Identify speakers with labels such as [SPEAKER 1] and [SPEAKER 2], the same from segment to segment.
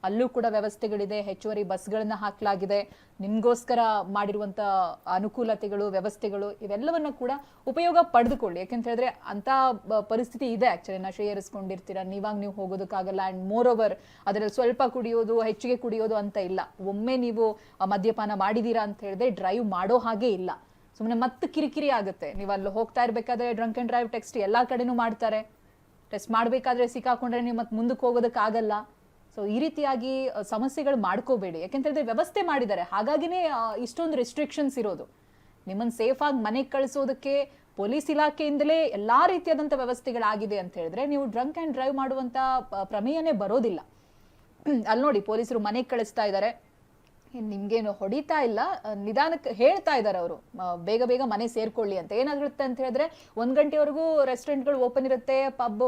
[SPEAKER 1] ಅಲ್ಲೂ ಕೂಡ ವ್ಯವಸ್ಥೆಗಳಿದೆ, ಹೆಚ್ಚುವರಿ ಬಸ್ಗಳನ್ನ ಹಾಕಲಾಗಿದೆ. ನಿಮ್ಗೋಸ್ಕರ ಮಾಡಿರುವಂತ ಅನುಕೂಲತೆಗಳು, ವ್ಯವಸ್ಥೆಗಳು ಇವೆಲ್ಲವನ್ನ ಕೂಡ ಉಪಯೋಗ ಪಡೆದುಕೊಳ್ಳಿ. ಯಾಕಂತ ಹೇಳಿದ್ರೆ ಅಂತ ಪರಿಸ್ಥಿತಿ ಇದೆ. ಆಕ್ಚುಲಿ ನಶೆ ಏರಿಸ್ಕೊಂಡಿರ್ತೀರಾ, ನೀವಾಗ ನೀವು ಹೋಗೋದಕ್ಕಾಗಲ್ಲ. ಅಂಡ್ ಮೋರ್ ಓವರ್ ಅದರಲ್ಲಿ ಸ್ವಲ್ಪ ಕುಡಿಯೋದು, ಹೆಚ್ಚಿಗೆ ಕುಡಿಯೋದು ಅಂತ ಇಲ್ಲ. ಒಮ್ಮೆ ನೀವು ಮದ್ಯಪಾನ ಮಾಡಿದೀರಾ ಅಂತ ಹೇಳಿದ್ರೆ ಡ್ರೈವ್ ಮಾಡೋ ಹಾಗೆ ಇಲ್ಲ. ಸುಮ್ಮನೆ ಮತ್ತೆ ಕಿರಿಕಿರಿ ಆಗುತ್ತೆ. ನೀವು ಅಲ್ಲಿ ಹೋಗ್ತಾ ಇರ್ಬೇಕಾದ್ರೆ ಡ್ರಂಕ್ ಅಂಡ್ ಡ್ರೈವ್ ಟೆಸ್ಟ್ ಎಲ್ಲಾ ಕಡೆನೂ ಮಾಡ್ತಾರೆ. ಟೆಸ್ಟ್ ಮಾಡಬೇಕಾದ್ರೆ ಸಿಕ್ಕಾಕೊಂಡ್ರೆ ನೀವು ಮತ್ತೆ ಮುಂದಕ್ಕೆ ಹೋಗೋದಕ್ಕಾಗಲ್ಲ. ಸೊ ಈ ರೀತಿಯಾಗಿ ಸಮಸ್ಯೆಗಳು ಮಾಡ್ಕೋಬೇಡಿ. ಯಾಕೆಂತಂದ್ರೆ ವ್ಯವಸ್ಥೆ ಮಾಡಿದ್ದಾರೆ, ಹಾಗಾಗಿನೇ ಇಷ್ಟೊಂದು ರೆಸ್ಟ್ರಿಕ್ಷನ್ಸ್ ಇರೋದು. ನಿಮ್ಮನ್ನು ಸೇಫ್ ಆಗಿ ಮನೆಗೆ ಕಳಿಸೋದಕ್ಕೆ ಪೊಲೀಸ್ ಇಲಾಖೆಯಿಂದಲೇ ಎಲ್ಲಾ ರೀತಿಯಾದಂಥ ವ್ಯವಸ್ಥೆಗಳಾಗಿದೆ ಅಂತ ಹೇಳಿದ್ರೆ ನೀವು ಡ್ರಂಕ್ ಅಂಡ್ ಡ್ರೈವ್ ಮಾಡುವಂತ ಪ್ರಮೇಯನೇ ಬರೋದಿಲ್ಲ. ಅಲ್ಲಿ ನೋಡಿ, ಪೊಲೀಸರು ಮನೆಗೆ ಕಳಿಸ್ತಾ ಇದ್ದಾರೆ, ನಿಮ್ಗೇನು ಹೊಡಿತಾ ಇಲ್ಲ, ನಿಧಾನಕ್ಕೆ ಹೇಳ್ತಾ ಇದ್ದಾರೆ ಅವರು, ಬೇಗ ಬೇಗ ಮನೆ ಸೇರ್ಕೊಳ್ಳಿ ಅಂತ. ಏನಾಗಿರುತ್ತೆ ಅಂತ ಹೇಳಿದ್ರೆ 1 ಗಂಟೆವರೆಗೂ ರೆಸ್ಟೋರೆಂಟ್ಗಳು ಓಪನ್ ಇರುತ್ತೆ, ಪಬ್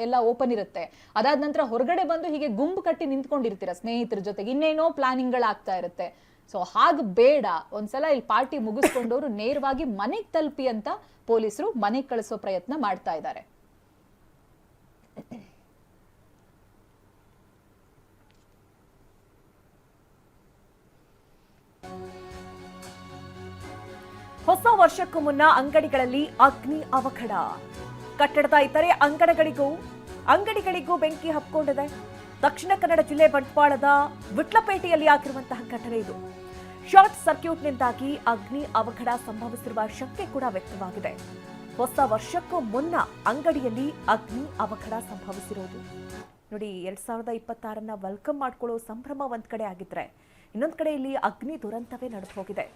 [SPEAKER 1] ಎಲ್ಲ ಓಪನ್ ಇರುತ್ತೆ. ಅದಾದ ನಂತರ ಹೊರಗಡೆ ಬಂದು ಹೀಗೆ ಗುಂಪು ಕಟ್ಟಿ ನಿಂತ್ಕೊಂಡಿರ್ತೀರ ಸ್ನೇಹಿತರ ಜೊತೆಗೆ, ಇನ್ನೇನೋ ಪ್ಲಾನಿಂಗ್ಗಳಾಗ್ತಾ ಇರುತ್ತೆ. ಸೊ ಹಾಗೆ ಬೇಡ. ಒಂದ್ಸಲ ಇಲ್ಲಿ ಪಾರ್ಟಿ ಮುಗಿಸ್ಕೊಂಡವರು ನೇರವಾಗಿ ಮನೆಗೆ ತಲುಪಿ ಅಂತ ಪೊಲೀಸರು ಮನೆಗೆ ಕಳಿಸೋ ಪ್ರಯತ್ನ ಮಾಡ್ತಾ ಇದ್ದಾರೆ.
[SPEAKER 2] ಹೊಸ ವರ್ಷಕ್ಕೂ ಮುನ್ನ ಅಂಗಡಿಗಳಲ್ಲಿ ಅಗ್ನಿ ಅವಘಡ. ಕಟ್ಟಡದ ಇತರೆ ಅಂಗಡಿಗಳಿಗೂ ಬೆಂಕಿ ಹಬ್ಕೊಂಡಿದೆ. ದಕ್ಷಿಣ ಕನ್ನಡ ಜಿಲ್ಲೆ ಬಂಟ್ವಾಳದ ವಿಟ್ಲಪೇಟೆಯಲ್ಲಿ ಆಗಿರುವಂತಹ ಘಟನೆ ಇದು. ಶಾರ್ಟ್ ಸರ್ಕ್ಯೂಟ್ನಿಂದಾಗಿ ಅಗ್ನಿ ಅವಘಡ ಸಂಭವಿಸಿರುವ ಶಂಕೆ ಕೂಡ ವ್ಯಕ್ತವಾಗಿದೆ. ಹೊಸ ವರ್ಷಕ್ಕೂ ಮುನ್ನ ಅಂಗಡಿಯಲ್ಲಿ ಅಗ್ನಿ ಅವಘಡ ಸಂಭವಿಸಿರೋದು ನೋಡಿ. 2026 ವೆಲ್ಕಮ್ ಮಾಡ್ಕೊಳ್ಳೋ ಸಂಭ್ರಮ ಒಂದ್ ಕಡೆ ಆಗಿದ್ರೆ, ಇನ್ನೊಂದ್ ಕಡೆ ಇಲ್ಲಿ ಅಗ್ನಿ ದುರಂತವೇ ನಡೆದು ಹೋಗಿದೆ.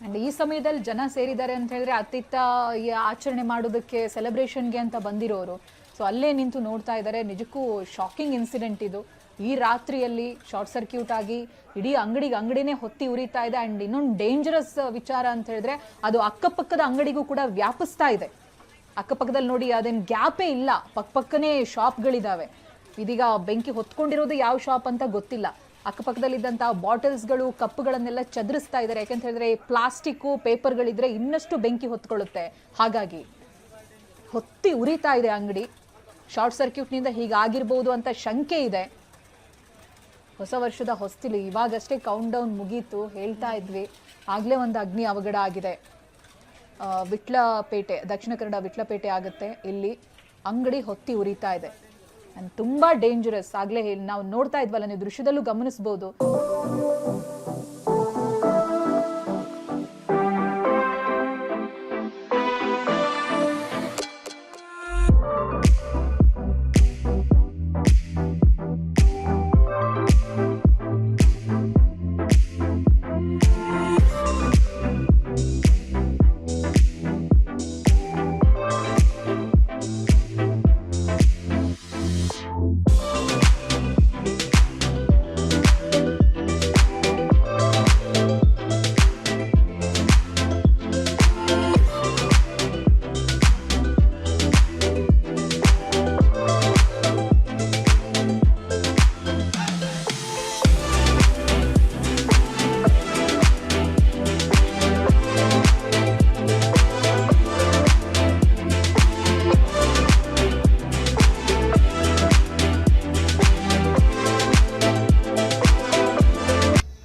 [SPEAKER 1] ಅಂಡ್ ಈ ಸಮಯದಲ್ಲಿ ಜನ ಸೇರಿದ್ದಾರೆ ಅಂತ ಹೇಳಿದ್ರೆ ಅತ್ತಿತ್ತ ಈ ಆಚರಣೆ ಮಾಡೋದಕ್ಕೆ, ಸೆಲೆಬ್ರೇಷನ್ಗೆ ಅಂತ ಬಂದಿರೋರು ಸೊ ಅಲ್ಲೇ ನಿಂತು ನೋಡ್ತಾ ಇದ್ದಾರೆ. ನಿಜಕ್ಕೂ ಶಾಕಿಂಗ್ ಇನ್ಸಿಡೆಂಟ್ ಇದು. ಈ ರಾತ್ರಿಯಲ್ಲಿ ಶಾರ್ಟ್ ಸರ್ಕ್ಯೂಟ್ ಆಗಿ ಇಡೀ ಅಂಗಡಿನೇ ಹೊತ್ತಿ ಉರಿತಾ ಇದೆ. ಅಂಡ್ ಇನ್ನೊಂದು ಡೇಂಜರಸ್ ವಿಚಾರ ಅಂತ ಹೇಳಿದ್ರೆ ಅದು ಅಕ್ಕಪಕ್ಕದ ಅಂಗಡಿಗೂ ಕೂಡ ವ್ಯಾಪಿಸ್ತಾ ಇದೆ. ಅಕ್ಕಪಕ್ಕದಲ್ಲಿ ನೋಡಿ, ಅದೇನು ಗ್ಯಾಪೇ ಇಲ್ಲ, ಪಕ್ಕನೇ ಶಾಪ್ಗಳಿದಾವೆ. ಇದೀಗ ಬೆಂಕಿ ಹೊತ್ಕೊಂಡಿರೋದು ಯಾವ ಶಾಪ್ ಅಂತ ಗೊತ್ತಿಲ್ಲ. ಅಕ್ಕಪಕ್ಕದಲ್ಲಿದ್ದಂತಹ ಬಾಟಲ್ಸ್ಗಳು, ಕಪ್ಪುಗಳನ್ನೆಲ್ಲ ಚದರಿಸ್ತಾ ಇದ್ದಾರೆ. ಯಾಕಂತ ಹೇಳಿದ್ರೆ ಪ್ಲಾಸ್ಟಿಕ್ಕು, ಪೇಪರ್ಗಳಿದ್ರೆ ಇನ್ನಷ್ಟು ಬೆಂಕಿ ಹೊತ್ಕೊಳ್ಳುತ್ತೆ. ಹಾಗಾಗಿ ಹೊತ್ತಿ ಉರಿತಾ ಇದೆ ಅಂಗಡಿ. ಶಾರ್ಟ್ ಸರ್ಕ್ಯೂಟ್ನಿಂದ ಹೀಗಾಗಿರ್ಬೋದು ಅಂತ ಶಂಕೆ ಇದೆ. ಹೊಸ ವರ್ಷದ ಹೊಸ್ತಿಲು ಇವಾಗಷ್ಟೇ ಕೌಂಟ್ ಡೌನ್ ಮುಗೀತು, ಹೇಳ್ತಾ ಇದ್ವಿ. ಆಗ್ಲೇ ಒಂದು ಅಗ್ನಿ ಅವಘಡ ಆಗಿದೆ. ವಿಟ್ಲಪೇಟೆ, ದಕ್ಷಿಣ ಕನ್ನಡ ವಿಟ್ಲಪೇಟೆ ಆಗುತ್ತೆ. ಇಲ್ಲಿ ಅಂಗಡಿ ಹೊತ್ತಿ ಉರಿತಾ ಇದೆ. ತುಂಬಾ ಡೇಂಜರಸ್. ಆಗ್ಲೇ ನಾವು ನೋಡ್ತಾ ಇದ್ವಲ್ಲ, ನೀವು ದೃಶ್ಯದಲ್ಲೂ ಗಮನಿಸಬಹುದು.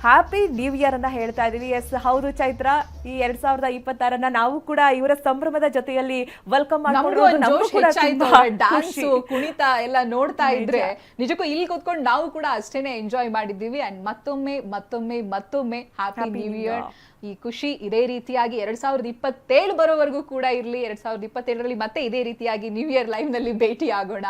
[SPEAKER 2] ಹ್ಯಾಪಿ ನ್ಯೂ ಇಯರ್ ಅನ್ನ ಹೇಳ್ತಾ ಇದೀವಿ. ಎಸ್ ಹೌದು ಚೈತ್ರ, ಈ 2026 ನಾವು ಕೂಡ ಇವರ ಸಂಭ್ರಮದ ಜೊತೆಯಲ್ಲಿ ವೆಲ್ಕಮ್
[SPEAKER 1] ಡಾನ್ಸು, ಕುಣಿತ ಎಲ್ಲ ನೋಡ್ತಾ ಇದ್ರೆ ನಿಜಕ್ಕೂ ಇಲ್ಲಿ ಕೂತ್ಕೊಂಡು ನಾವು ಕೂಡ ಅಷ್ಟೇನೆ ಎಂಜಾಯ್ ಮಾಡಿದ್ದೀವಿ. ಅಂಡ್ ಮತ್ತೊಮ್ಮೆ ಹ್ಯಾಪಿ ನ್ಯೂ ಇಯರ್. ಈ ಖುಷಿ ಇದೇ ರೀತಿಯಾಗಿ 2027 ಬರೋವರೆಗೂ ಕೂಡ ಇರ್ಲಿ. 2027ರಲ್ಲಿ ಮತ್ತೆ ಇದೇ ರೀತಿಯಾಗಿ ನ್ಯೂ ಇಯರ್ ಲೈವ್ ನಲ್ಲಿ ಭೇಟಿ ಆಗೋಣ.